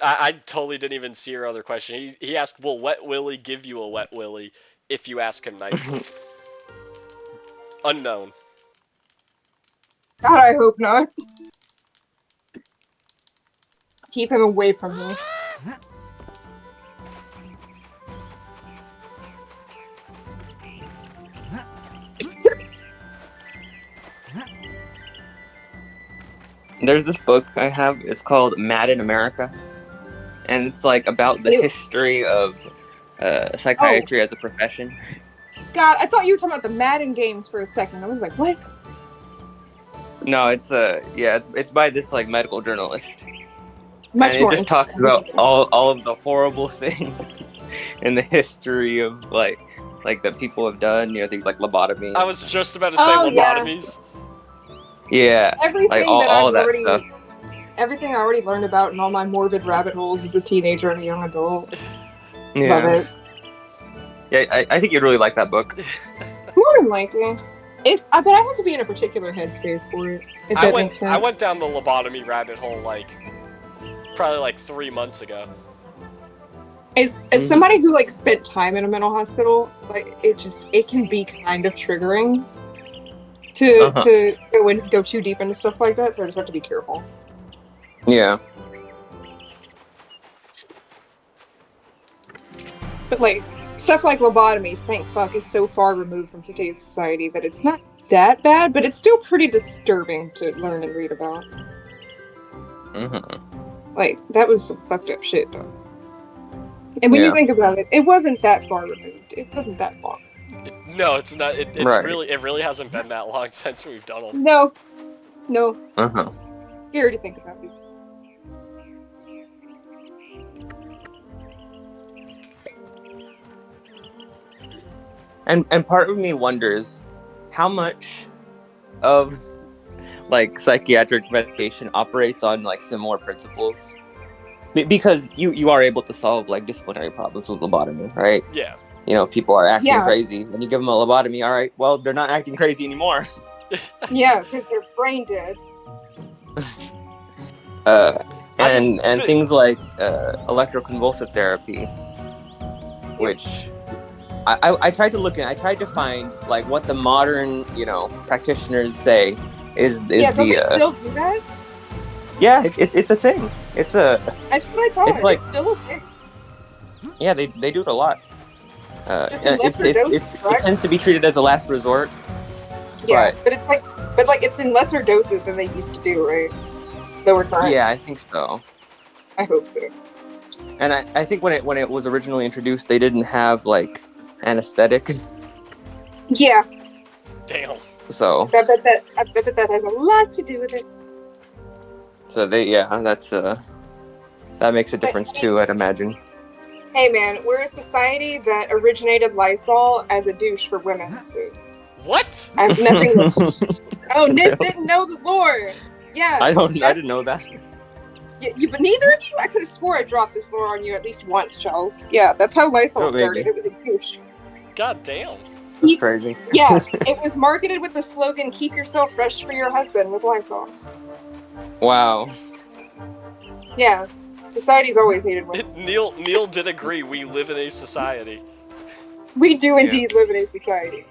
I totally didn't even see your other question. He asked, will Wet Willy give you a Wet Willy if you ask him nicely? Unknown. God, I hope not. Keep him away from me. There's this book I have. It's called Mad in America, and it's like about the history of psychiatry as a profession. God, I thought you were talking about the Madden games for a second. I was like, what? No, it's by this like medical journalist. Much and more it just talks about all of the horrible things in the history of like that people have done, things like lobotomy. I was just about to say lobotomies. Yeah. Everything like all, that all I've that already stuff. Everything I already learned about in all my morbid rabbit holes as a teenager and a young adult. Yeah. Love it. Yeah, I think you'd really like that book. More than likely. But I have to be in a particular headspace for it, if that makes sense. I went down the lobotomy rabbit hole probably 3 months ago. As somebody who spent time in a mental hospital, it can be kind of triggering to go too deep into stuff like that, so I just have to be careful. Yeah. But stuff like lobotomies, thank fuck, is so far removed from today's society that it's not that bad, but it's still pretty disturbing to learn and read about. That was some fucked up shit, though. And when you think about it, it wasn't that far removed. It wasn't that long. No, it's not. It really hasn't been that long since we've done them. No. Uh-huh. Scary to think about these. And part of me wonders how much of psychiatric medication operates on similar principles, because you are able to solve disciplinary problems with lobotomy, right? Yeah. People are acting crazy, and you give them a lobotomy. All right, well, they're not acting crazy anymore. Yeah, because they're brain dead. And things like electroconvulsive therapy, which I tried to look in. I tried to find what the modern practitioners say is don't they still do that? Yeah, it's a thing. That's what I thought. It's still a thing. Yeah, they do it a lot. Just in lesser doses, it tends to be treated as a last resort. Yeah, but it's in lesser doses than they used to do, right? The recurrence. Yeah, I think so. I hope so. And I think when it was originally introduced, they didn't have anesthetic. Yeah. Damn. So I bet that has a lot to do with it. So that makes a difference too, I'd imagine. Hey man, we're a society that originated Lysol as a douche for women, so... What? I have nothing... Oh, Nis didn't know the lore! Yeah. I didn't know that. But neither of you? I could have swore I dropped this lore on you at least once, Charles. Yeah, that's how Lysol started. It was a douche. God damn. That's crazy. Yeah, it was marketed with the slogan, "Keep yourself fresh for your husband" with Lysol. Wow. Yeah. Society's always hated women. Neil did agree. We live in a society. We do indeed live in a society.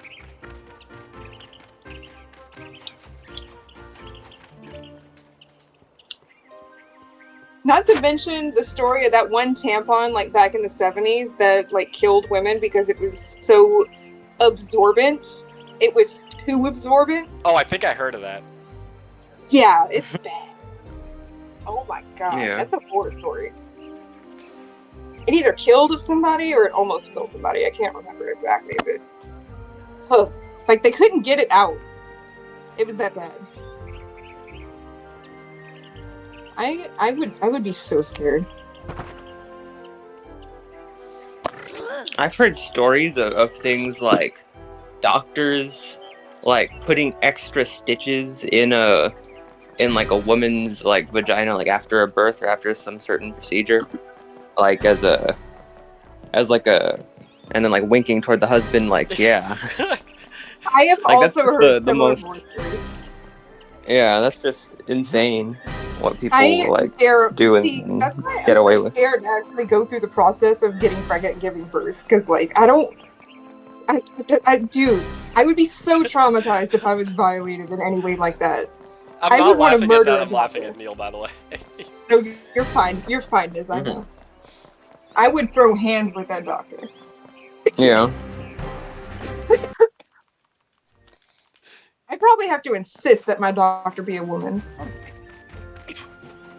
Not to mention the story of that one tampon, back in the 70s, that, killed women because it was so absorbent. It was too absorbent. Oh, I think I heard of that. Yeah, it's bad. Oh my god, yeah. That's a horror story. It either killed somebody or it almost killed somebody. I can't remember exactly, but... they couldn't get it out. It was that bad. I would be so scared. I've heard stories of things like doctors putting extra stitches in a woman's vagina after a birth or after some certain procedure, and then winking toward the husband yeah. I have also heard the most horror stories. Yeah, that's just insane. what people like do and That's why I'm get so away with. scared to actually go through the process of getting pregnant and giving birth, because like I would be so traumatized if I was violated in any way like that. I'm I not would want to laughing at murder that. a I'm laughing doctor. at Neil, by the way. No, you're fine. You're fine, Liz. I know. I would throw hands with that doctor. Yeah. I probably have to insist that my doctor be a woman.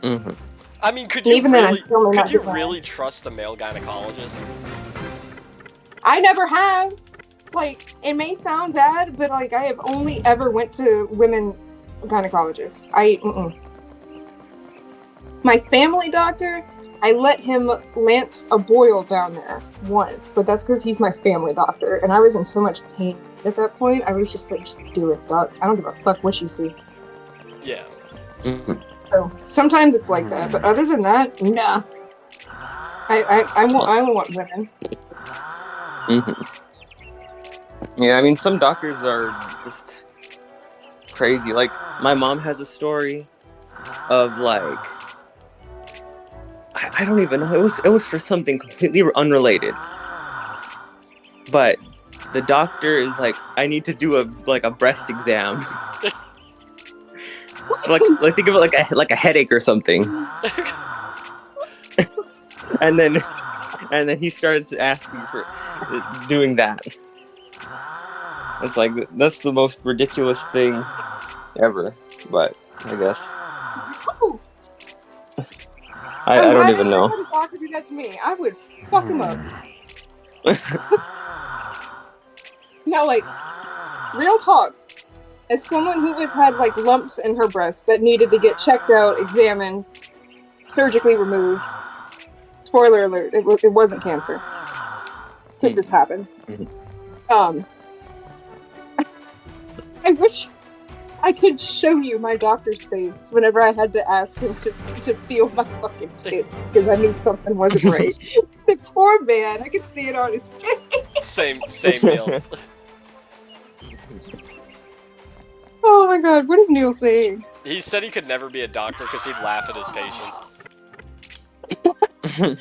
I mean, could And you even then, I really? still may Could not you get mad. really trust a male gynecologist? I never have. Like, it may sound bad, but like I have only ever went to women gynecologists. My family doctor, I let him lance a boil down there once, but that's because he's my family doctor, and I was in so much pain at that point. I was just like, just do it, doc. I don't give a fuck what you see. Yeah. So sometimes it's like that, but other than that, nah. I only want women. Yeah, I mean, some doctors are just crazy. Like, my mom has a story of like, I don't even know. It was for something completely unrelated. But the doctor is like, I need to do a breast exam. like think of it like a headache or something. and then he starts asking for doing that. It's like, that's the most ridiculous thing ever. But I guess I don't even know. I had a doctor do that to me. I would fuck him up. No, like, real talk. As someone who has had like lumps in her breast that needed to get checked out, examined, surgically removed. Spoiler alert: it wasn't cancer. It just happened. I wish I could show you my doctor's face whenever I had to ask him to feel my fucking tits because I knew something wasn't right. The poor man, I could see it on his face. Same Neil. Oh my god, what is Neil saying? He said he could never be a doctor because he'd laugh at his patients.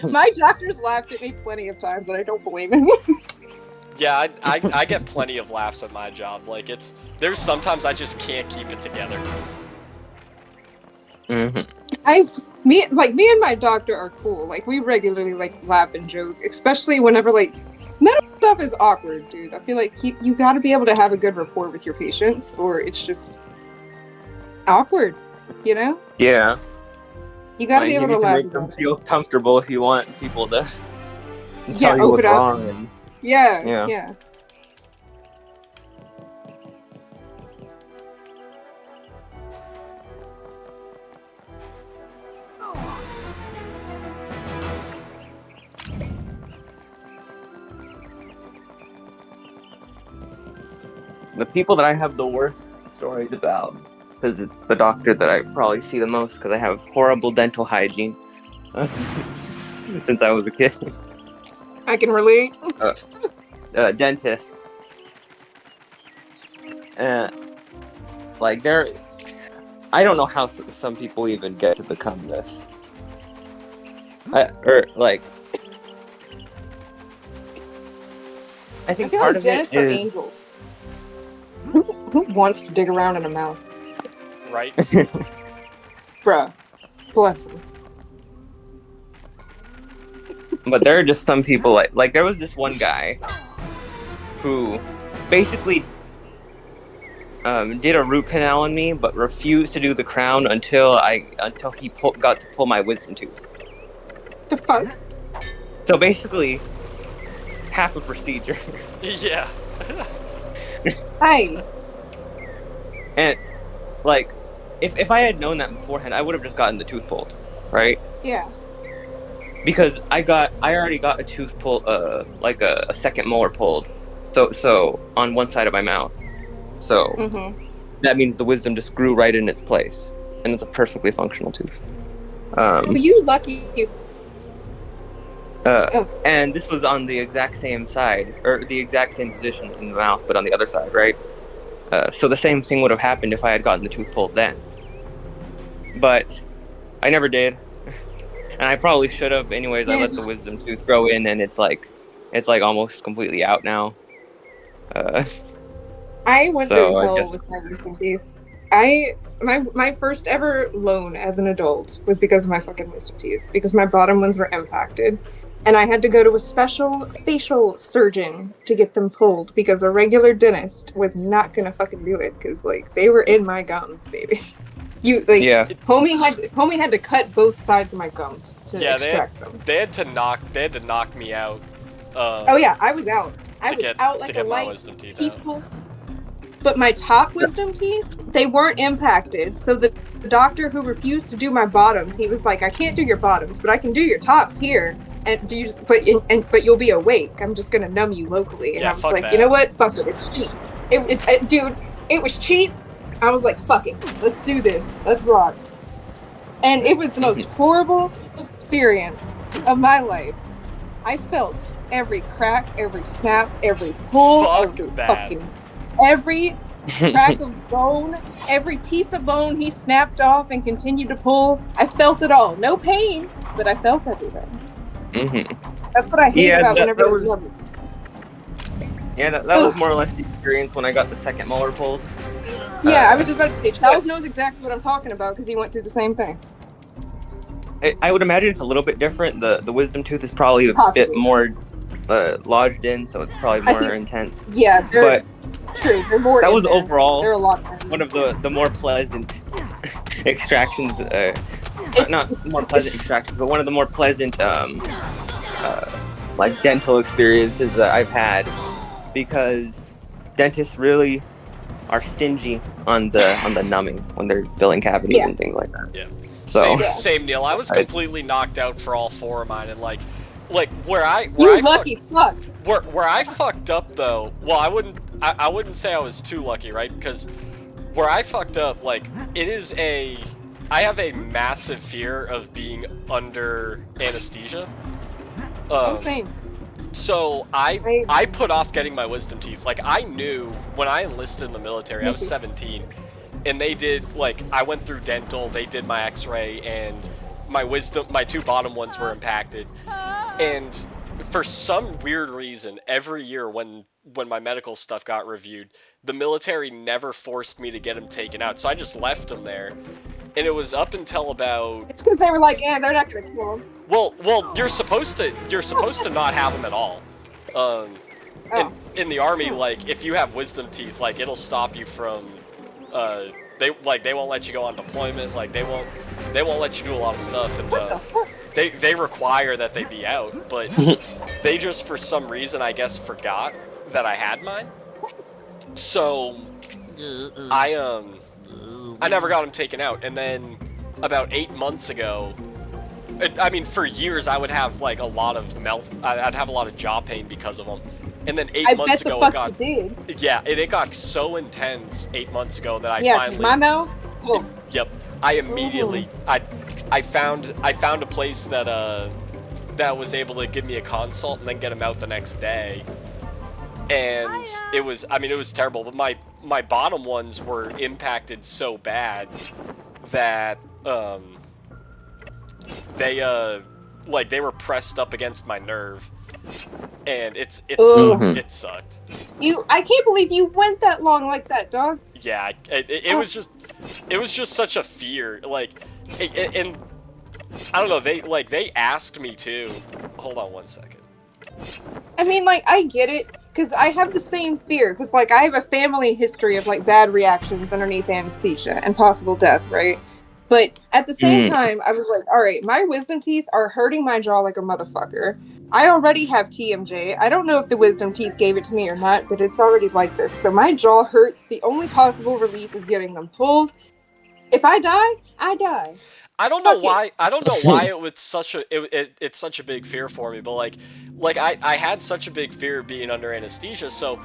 My doctor's laughed at me plenty of times, and I don't blame him. Yeah, I get plenty of laughs at my job. Like, there's sometimes I just can't keep it together. Me and my doctor are cool. Like, we regularly like laugh and joke, especially whenever like medical stuff is awkward, dude. I feel like you got to be able to have a good rapport with your patients, or it's just awkward, you know? Yeah. You got to be able to laugh. Make them feel comfortable if you want people to tell you what's wrong. And yeah. The people that I have the worst stories about, because it's the doctor that I probably see the most, because I have horrible dental hygiene since I was a kid. I can relate. Dentist. Like, I don't know how some people even get to become this. I think part of it is angels. Who wants to dig around in a mouth? Right? Bruh. Bless him. But there are just some people like there was this one guy who basically did a root canal on me, but refused to do the crown until he got to pull my wisdom tooth. The fuck? So basically, half a procedure. Yeah. Hey. And like, if I had known that beforehand, I would have just gotten the tooth pulled, right? Yeah. Because I already got a tooth pulled, like a second molar pulled, so on one side of my mouth. So that means the wisdom just grew right in its place, and it's a perfectly functional tooth. Well, you lucky. And this was on the exact same side, or the exact same position in the mouth, but on the other side, right? So the same thing would have happened if I had gotten the tooth pulled then. But I never did, and I probably should have. Anyways, I Yeah. let the wisdom tooth grow in, and it's like almost completely out now. Uh, I went through so I hell guess. with my wisdom teeth. My first ever loan as an adult was because of my fucking wisdom teeth, because my bottom ones were impacted. And I had to go to a special facial surgeon to get them pulled because a regular dentist was not gonna fucking do it because like they were in my gums, baby. You like Yeah. homie had to cut both sides of my gums to Yeah, extract them. they had to knock me out. Oh yeah, I was out. I To was get out to like a get my light, wisdom teeth out. peaceful. But my top wisdom teeth, they weren't impacted. So the doctor who refused to do my bottoms, he was like, "I can't do your bottoms, but I can do your tops here." And do you just but you'll be awake. I'm just gonna numb you locally. And Yeah, I was fuck like, you know that. what? Fuck it. It's cheap. Dude, it was cheap. I was like, fuck it. Let's do this. Let's rock. And it was the most horrible experience of my life. I felt every crack, every snap, every pull, Fuck that. every crack of bone, every piece of bone he snapped off and continued to pull. I felt it all. No pain, but I felt everything. That's what I hate Yeah, about that whenever they was. rub it. Yeah, that was more or less the experience when I got the second molar pulled. Yeah, I was just about to say, Charles knows exactly what I'm talking about because he went through the same thing. I would imagine it's a little bit different. The wisdom tooth is probably a bit Possibly. more lodged in, so it's probably I more think- intense. Yeah, But true. They're more. that in was there. overall They're a lot. one of the more pleasant extractions. Not more pleasant extractions, but one of the more pleasant like dental experiences that I've had, because dentists really are stingy on the numbing when they're filling cavities and things like that. Yeah. So Same Neil. I was completely knocked out for all four of mine, and like where I fucked up though. Well, I wouldn't say I was too lucky, right? Because where I fucked up, like I have a massive fear of being under anesthesia. Same. So I put off getting my wisdom teeth. Like I knew when I enlisted in the military, I was 17. And they did, like, I went through dental, they did my x-ray, and my two bottom ones were impacted. And for some weird reason, every year when my medical stuff got reviewed, the military never forced me to get them taken out, so I just left them there. And it was up until about... It's because they were like, yeah, they're not gonna kill them. Well, you're supposed to not have them at all. In the army, like, if you have wisdom teeth, like, it'll stop you from... they won't let you go on deployment, like they won't let you do a lot of stuff, and they require that they be out, but they just for some reason I guess forgot that I had mine. So I never got them taken out, and then about 8 months ago, I mean for years I would have like a lot of I'd have a lot of jaw pain because of them. And then 8 months ago it got it got so intense 8 months ago that I finally my mouth. Yep. I immediately I found a place that that was able to give me a consult and then get him out the next day. And it was terrible, but my bottom ones were impacted so bad that they were pressed up against my nerve. And it sucked. I can't believe you went that long like that, dog. Yeah, it was just such a fear, like, and I don't know, they asked me to. Hold on one second. I mean, like, I get it, because I have the same fear, because, like, I have a family history of, like, bad reactions underneath anesthesia and possible death, right? But at the same time, I was like, alright, my wisdom teeth are hurting my jaw like a motherfucker. I already have TMJ. I don't know if the wisdom teeth gave it to me or not, but it's already like this. So my jaw hurts. The only possible relief is getting them pulled. If I die, I die. I don't know why it was such a big fear for me, but like I had such a big fear of being under anesthesia, so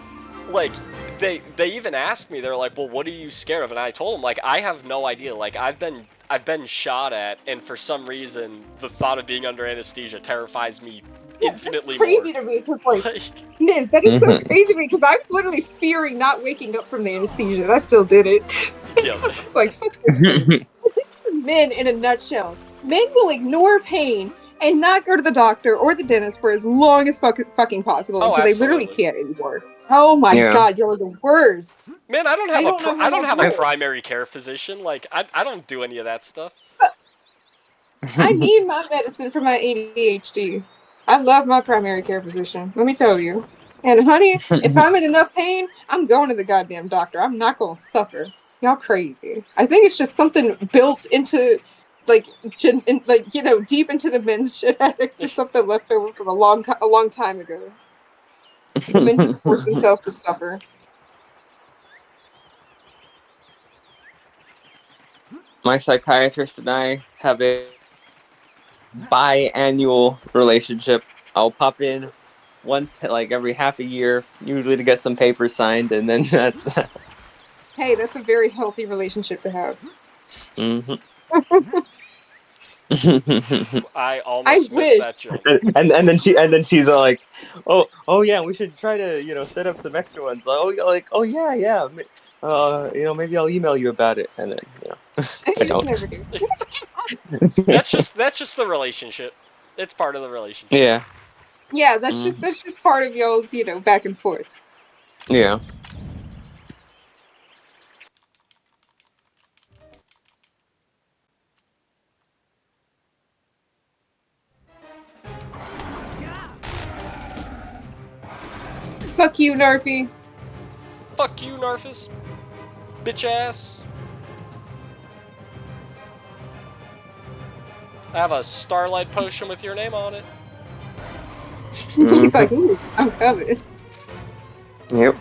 like they even asked me, they're like, well, what are you scared of? And I told them, like, I have no idea. Like I've been shot at, and for some reason the thought of being under anesthesia terrifies me infinitely more. That's crazy to me, because like Niz, that is so crazy to me, because I was literally fearing not waking up from the anesthesia, and I still did it. Yeah. It's like, fuck this. This is men in a nutshell. Men will ignore pain and not go to the doctor or the dentist for as long as fucking possible until they literally can't anymore. Oh my god, you're the worst. Man, I don't have I don't have do a it. primary care physician. Like, I don't do any of that stuff. I need my medicine for my ADHD. I love my primary care physician. Let me tell you. And honey, if I'm in enough pain, I'm going to the goddamn doctor. I'm not going to suffer. Y'all crazy. I think it's just something built into, like, deep into the men's genetics or something left over from a long time ago. The men just force themselves to suffer. My psychiatrist and I have a biannual relationship. I'll pop in once, like every half a year, usually to get some papers signed, and then that's that. Hey, that's a very healthy relationship to have. Mm-hmm. I I almost missed wish. that joke. and then she's like, oh yeah, we should try to set up some extra ones. Oh yeah. Maybe I'll email you about it, and then I You just don't. never do. That's just the relationship. It's part of the relationship. Yeah. Yeah, that's just part of y'all's, back and forth. Yeah. Fuck you, Narfi. Fuck you, Narfus. Bitch ass. I have a starlight potion with your name on it. He's like, ooh, I'm covered. Yep.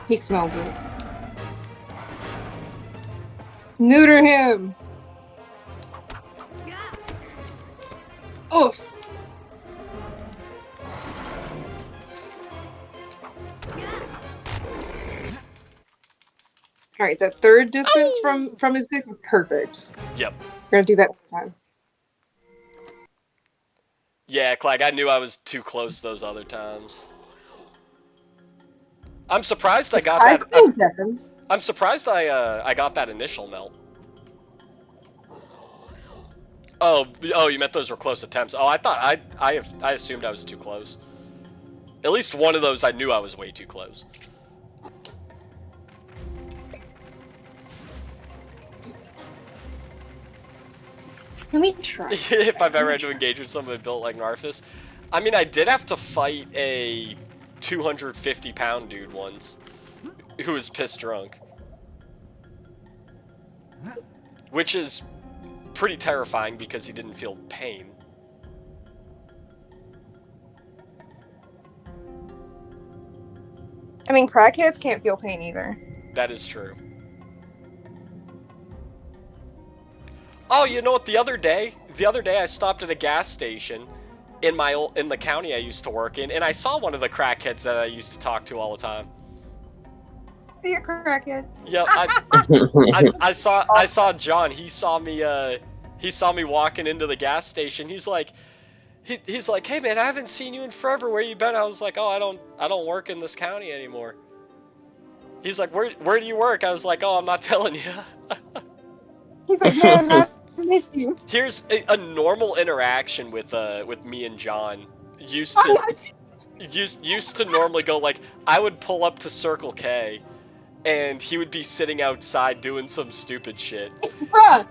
He smells it. Neuter him. Oof. All right, that third distance from his dick was perfect. Yep. We're gonna do that next time. Yeah, Clag, I knew I was too close those other times. I'm surprised I got that. I'm surprised I got that initial melt. Oh, you meant those were close attempts. Oh, I thought I assumed I was too close. At least one of those I knew I was way too close. Let me try. If I've ever had to engage with someone built like Narfus. I mean, I did have to fight a 250-pound dude once who was piss drunk. Which is pretty terrifying because he didn't feel pain. I mean, crackheads can't feel pain either. That is true. Oh, you know what? The other day I stopped at a gas station in the county I used to work in, and I saw one of the crackheads that I used to talk to all the time. See a crackhead. Yeah, I saw John. He saw me walking into the gas station. He's like, hey man, I haven't seen you in forever. Where you been? I was like, oh, I don't work in this county anymore. He's like, where do you work? I was like, oh, I'm not telling you. He's like, man, I miss you. Here's a normal interaction with me and John. Used to normally go like, I would pull up to Circle K, and he would be sitting outside doing some stupid shit. Bruh,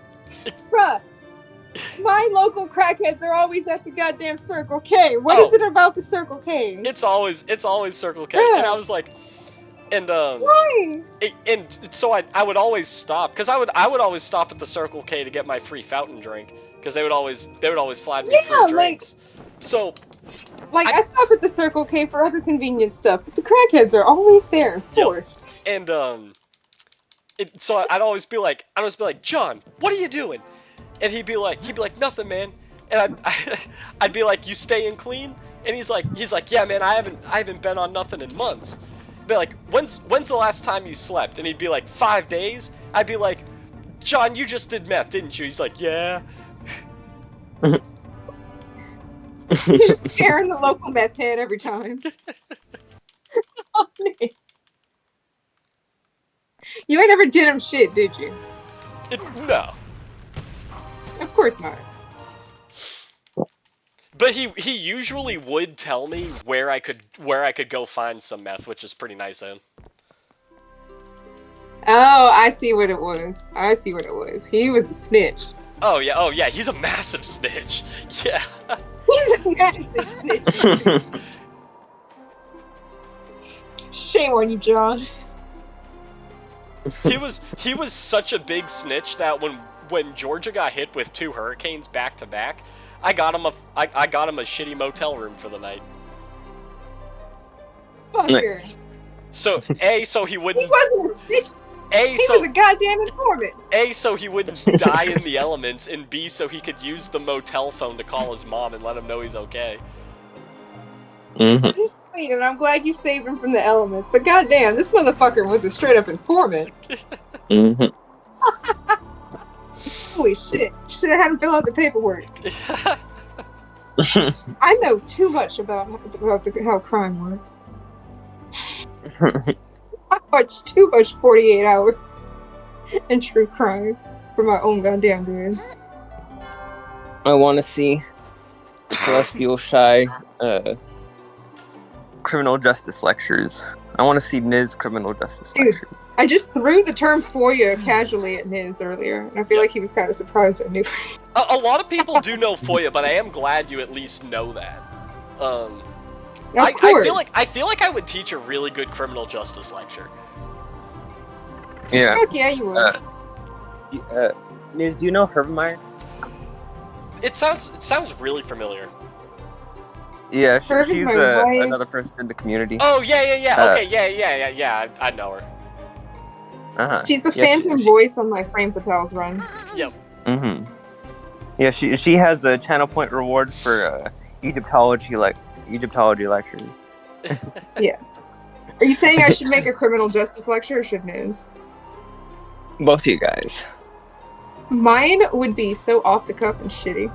my local crackheads are always at the goddamn Circle K. What is it about the Circle K? It's always Circle K, Bruh. and I was like, and why? And so I would always stop, because I would always stop at the Circle K to get my free fountain drink, because they would always slide me free drinks. So, like, I stop at the Circle K for other convenient stuff, but the crackheads are always there, of course. And so I'd always be like, John, what are you doing? And he'd be like, nothing, man. And I'd be like, you staying clean? And he's like, yeah, man, I haven't been on nothing in months. I'd be like, when's the last time you slept? And he'd be like, 5 days. I'd be like, John, you just did meth, didn't you? He's like, yeah. You're just scaring the local meth head every time. You ain't never did him shit, did you? No. Of course not. But he usually would tell me where I could go find some meth, which is pretty nice of him. Oh, I see what it was. He was the snitch. Oh yeah, he's a massive snitch. Yeah. He's a massive snitch. Shame on you, John. He was such a big snitch that when Georgia got hit with 2 hurricanes back to back, I got him a shitty motel room for the night. Fucker. Nice. So he wouldn't. He wasn't a snitch. He was a goddamn informant. A, so he wouldn't die in the elements, and B, so he could use the motel phone to call his mom and let him know he's okay. He's sweet, and I'm glad you saved him from the elements. But goddamn, this motherfucker was a straight up informant. Holy shit! Should have had him fill out the paperwork. I know too much about how crime works. I watch too much 48 Hours and true crime for my own goddamn good. I want to see Celestial Shy criminal justice lectures. I want to see Niz criminal justice lectures. I just threw the term FOIA casually at Niz earlier, and I feel like he was kind of surprised I knew. A lot of people do know FOIA, but I am glad you at least know that. I feel like I would teach a really good criminal justice lecture. Yeah. Fuck yeah, you would. Niz, do you know Herbmeyer? It sounds really familiar. Yeah, Herb is she's my wife. another person in the community. Oh yeah. Okay, yeah. I know her. Uh-huh. She's the phantom voice on my Frame Patel's run. Yep. Yeah, she has a channel point reward for Egyptology lectures. Yes. Are you saying I should make a criminal justice lecture, or should Niz? Both of you guys. Mine would be so off the cuff and shitty.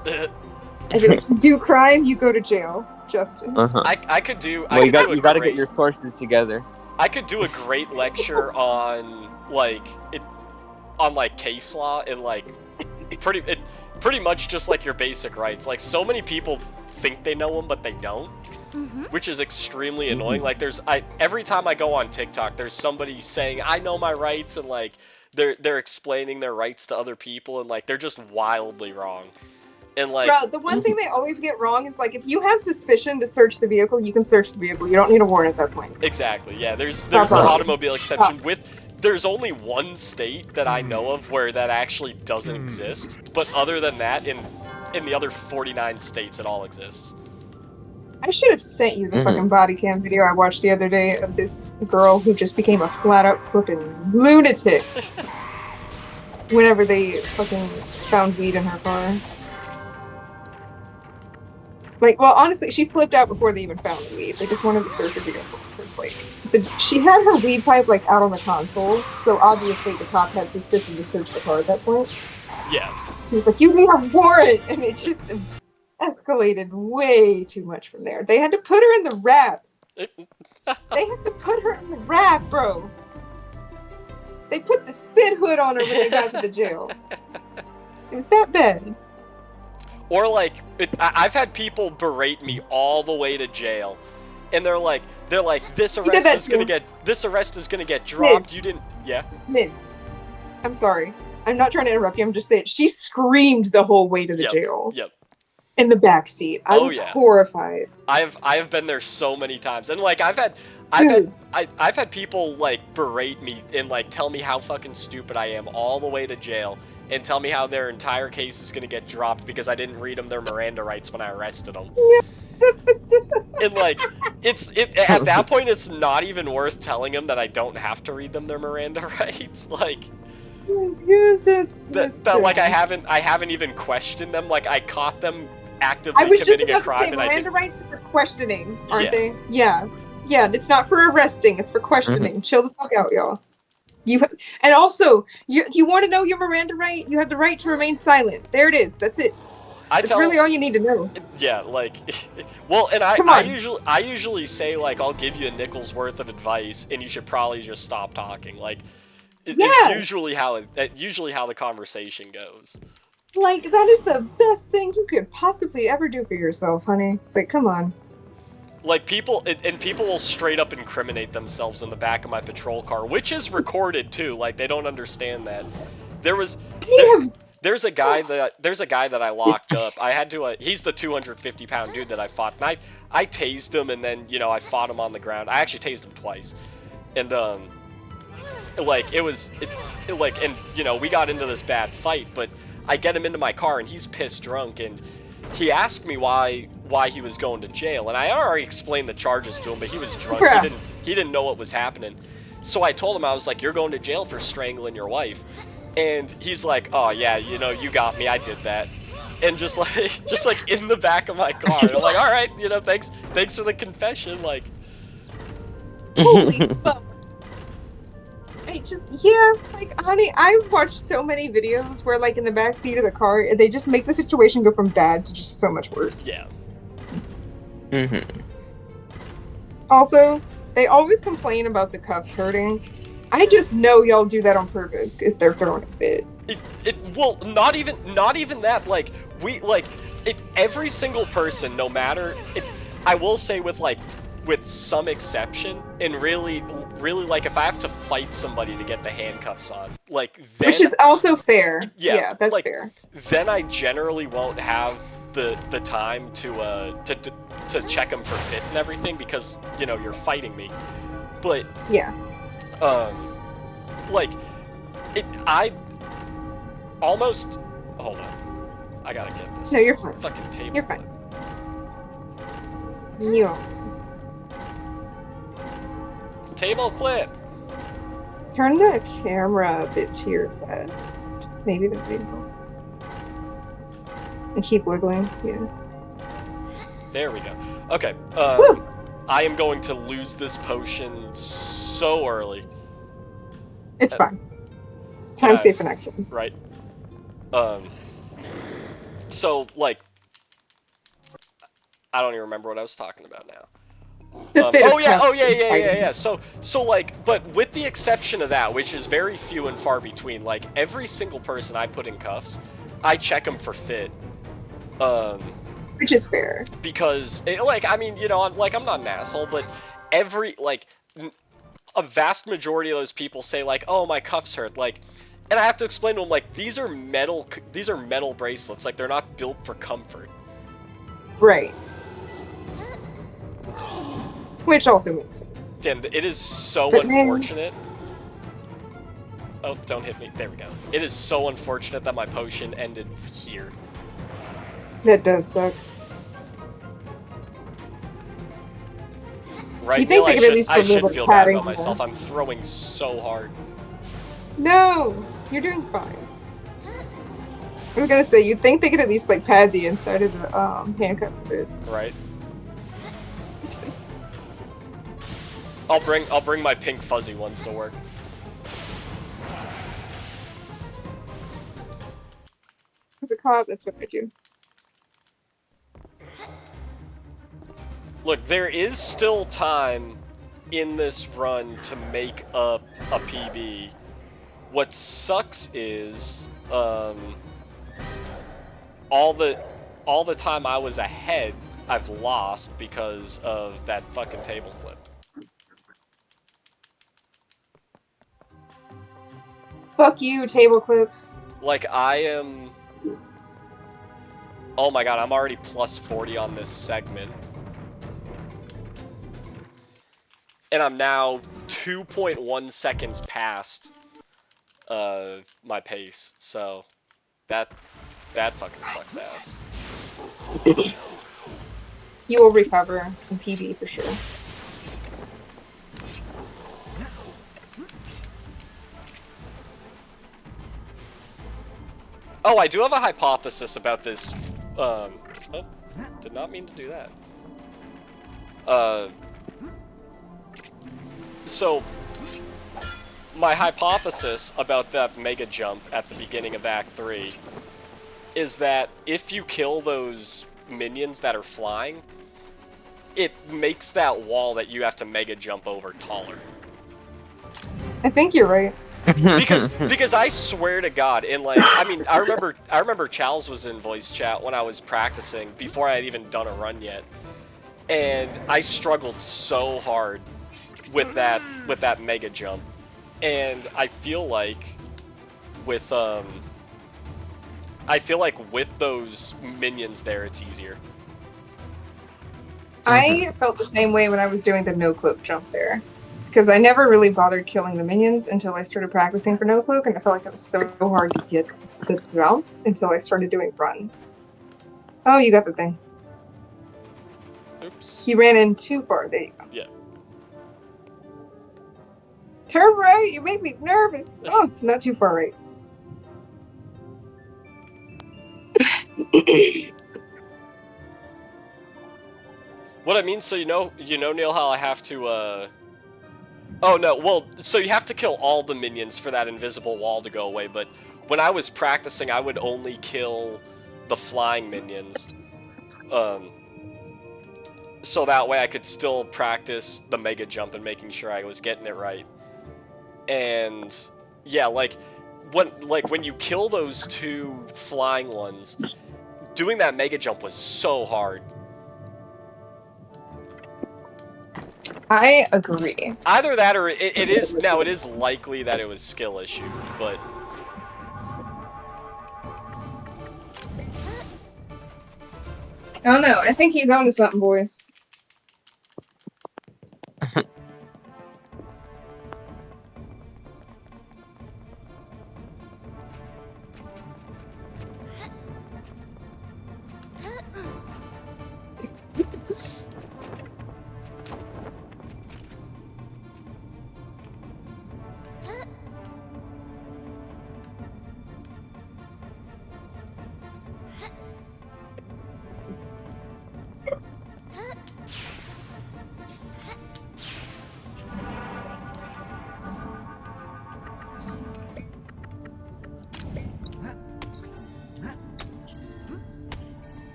I'd be like, you do crime, you go to jail. Justice. I could do. Well, you gotta get your sources together. I could do a great lecture on case law and pretty much just like your basic rights. Like, so many people think they know them, but they don't, which is extremely annoying. Like, every time I go on TikTok, there's somebody saying I know my rights, and like they're explaining their rights to other people, and like they're just wildly wrong. And like, bro, the one thing they always get wrong is, like, if you have suspicion to search the vehicle, you can search the vehicle. You don't need a warrant at that point. Exactly. Yeah. There's the automobile exception. There's only one state that I know of where that actually doesn't exist. But other than that, in the other 49 states, it all exists. I should have sent you the fucking body cam video I watched the other day of this girl who just became a flat out fucking lunatic whenever they fucking found weed in her car. Like, well, honestly, she flipped out before they even found the weed. They just wanted to search her vehicle. Because, like, she had her weed pipe, like, out on the console, so obviously the cop had suspicion to search the car at that point. Yeah. She was like, you need a warrant! And it just escalated way too much from there. They had to put her in the wrap. Bro. They put the spit hood on her when they got to the jail. It was that bad. Or like, I've had people berate me all the way to jail, and they're like, this arrest is gonna get dropped. Miss. You didn't, yeah. Miss, I'm sorry. I'm not trying to interrupt you. I'm just saying she screamed the whole way to the jail. Yep. In the back seat. I was horrified. I have been there so many times, and like I've had people like berate me and like tell me how fucking stupid I am all the way to jail. And tell me how their entire case is gonna get dropped because I didn't read them their Miranda rights when I arrested them. And like, at that point, it's not even worth telling them that I don't have to read them their Miranda rights. Like, that like I haven't even questioned them. Like, I caught them actively committing a crime. Miranda rights are for questioning, aren't they? Yeah. It's not for arresting. It's for questioning. Chill the fuck out, y'all. And also, you want to know your Miranda right? You have the right to remain silent. There it is. That's it. That's really all you need to know. Yeah, like, well, and I usually say, like, I'll give you a nickel's worth of advice, and you should probably just stop talking. Like, it's usually how the conversation goes. Like, that is the best thing you could possibly ever do for yourself, honey. Like, come on. Like, people will straight up incriminate themselves in the back of my patrol car, which is recorded too. Like, they don't understand that. There's a guy that I locked up. I had to. He's the 250-pound dude that I fought, and I tased him, and then I fought him on the ground. I actually tased him twice, and like we got into this bad fight, but I get him into my car, and he's pissed drunk, and he asked me why he was going to jail, and I already explained the charges to him, but he was drunk. Yeah. He didn't know what was happening. So I told him, I was like, "You're going to jail for strangling your wife." And he's like, "Oh yeah, you got me. I did that." And just like in the back of my car. And I'm like, "All right, thanks for the confession." Like, holy fuck. Like, honey, I watched so many videos where, like, in the backseat of the car, they just make the situation go from bad to just so much worse. Yeah. Also, they always complain about the cuffs hurting. I just know y'all do that on purpose if they're throwing a fit. Well, not even that. Like, every single person, no matter I will say with some exception, and really, like, if I have to fight somebody to get the handcuffs on, like, then, which is also fair. Yeah, that's like, fair. Then I generally won't have the time to check them for fit and everything, because you're fighting me. But yeah. Like, I almost... Hold on. I gotta get this. No, you're fine. Fucking table. You're fine. Yeah. Table clip! Turn the camera a bit to your left. Maybe the table. And keep wiggling. Yeah. There we go. Okay. I am going to lose this potion so early. It's fine. Time safe for next one. Right. So, like, I don't even remember what I was talking about now. Oh yeah. So like, but with the exception of that, which is very few and far between, like, every single person I put in cuffs, I check them for fit. Which is fair. Because, I'm not an asshole, but a vast majority of those people say, like, "Oh, my cuffs hurt," like, and I have to explain to them, like, these are metal bracelets, like, they're not built for comfort. Right. Which also makes sense. Damn, it is so unfortunate. Oh, don't hit me. There we go. It is so unfortunate that my potion ended here. That does suck. Right, you think they could at least I should feel bad about myself. I'm throwing so hard. No, you're doing fine. I'm gonna say, you'd think they could at least, like, pad the inside of the handcuffs a bit. Right. I'll bring my pink fuzzy ones to work. As a cop, that's what I do. Look, there is still time in this run to make up a PB. What sucks is, all the time I was ahead, I've lost because of that fucking table clip. Fuck you, table clip. Like, I am... Oh my god, I'm already plus 40 on this segment. And I'm now 2.1 seconds past my pace, so that fucking sucks ass. You will recover in PB for sure. Oh, I do have a hypothesis about this. Oh, did not mean to do that. So, my hypothesis about that mega jump at the beginning of Act 3 is that if you kill those minions that are flying, it makes that wall that you have to mega jump over taller. I think you're right. Because I swear to God, and like, I mean, I remember Charles was in voice chat when I was practicing before I had even done a run yet, and I struggled so hard with that mega jump, and I feel like with those minions there, it's easier. I felt the same way when I was doing the no cloak jump there. Because I never really bothered killing the minions until I started practicing for no cloak, and I felt like it was so hard to get the jump until I started doing runs. Oh, you got the thing. Oops. You ran in too far. There you go. Yeah. Turn right. You make me nervous. Oh, not too far right. What I mean, so you know, Neil, how I have to, Oh, no, well, so you have to kill all the minions for that invisible wall to go away, but when I was practicing, I would only kill the flying minions. So that way I could still practice the mega jump and making sure I was getting it right. And, yeah, like, when you kill those 2 flying ones, doing that mega jump was so hard. I agree. Either that or it is likely that it was skill issue, but I don't know. I think he's onto something, boys.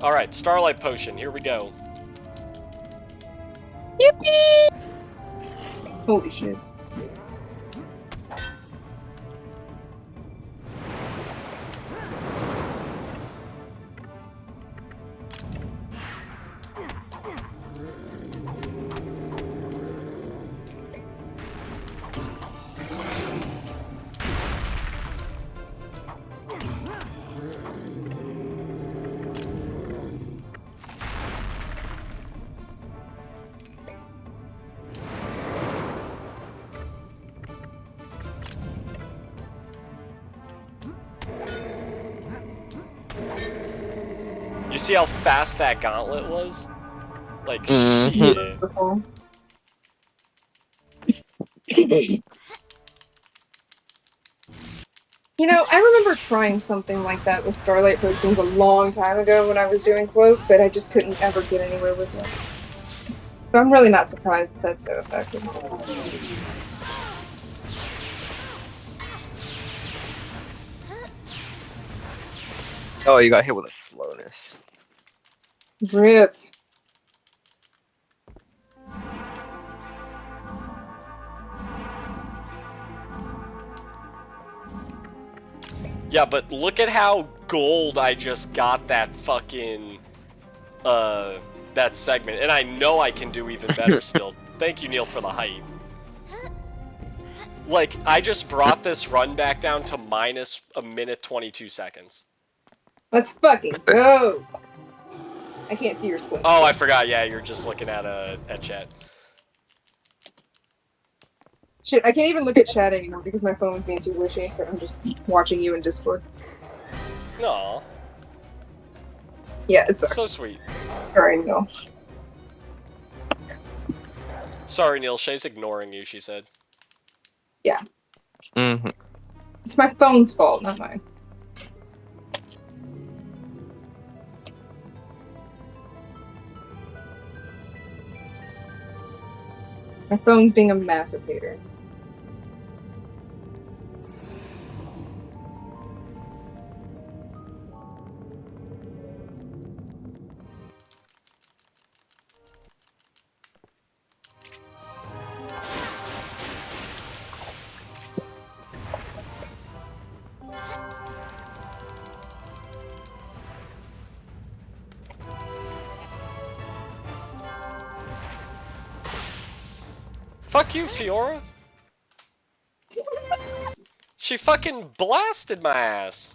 alright, Starlight Potion, here we go. Yippee! Holy shit. You see how fast that gauntlet was? Like, Beautiful. You know, I remember trying something like that with Starlight Potions a long time ago when I was doing Cloak, but I just couldn't ever get anywhere with it. So I'm really not surprised that that's so effective. Oh, you got hit with a slowness. Rip. yeah, but look at how gold I just got that fucking, that segment. And I know I can do even better still. Thank you, Neil, for the height. Like, I just brought this run back down to minus a minute 22 seconds. Let's fucking go. I can't see your splits. Oh, so. I forgot. Yeah, you're just looking at chat. Shit, I can't even look at chat anymore because my phone's being too wishy, so I'm just watching you in Discord. No. Yeah, it sucks. So sweet. Sorry, Neil. Sorry, Neil. Shay's ignoring you, she said. Yeah. Mm-hmm. It's my phone's fault, not mine. My phone's being a massive hater. Fuck you, Fiora. She fucking blasted my ass.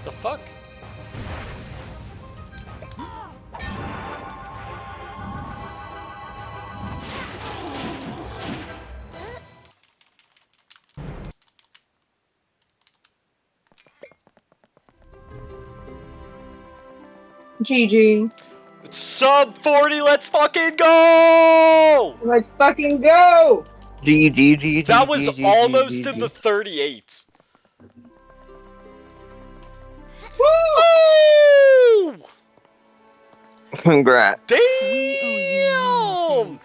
The fuck? GG. It's sub 40, let's fucking go! Let's fucking go! G. That was almost in the 38s. Woo! Woo! Congrats. Damn!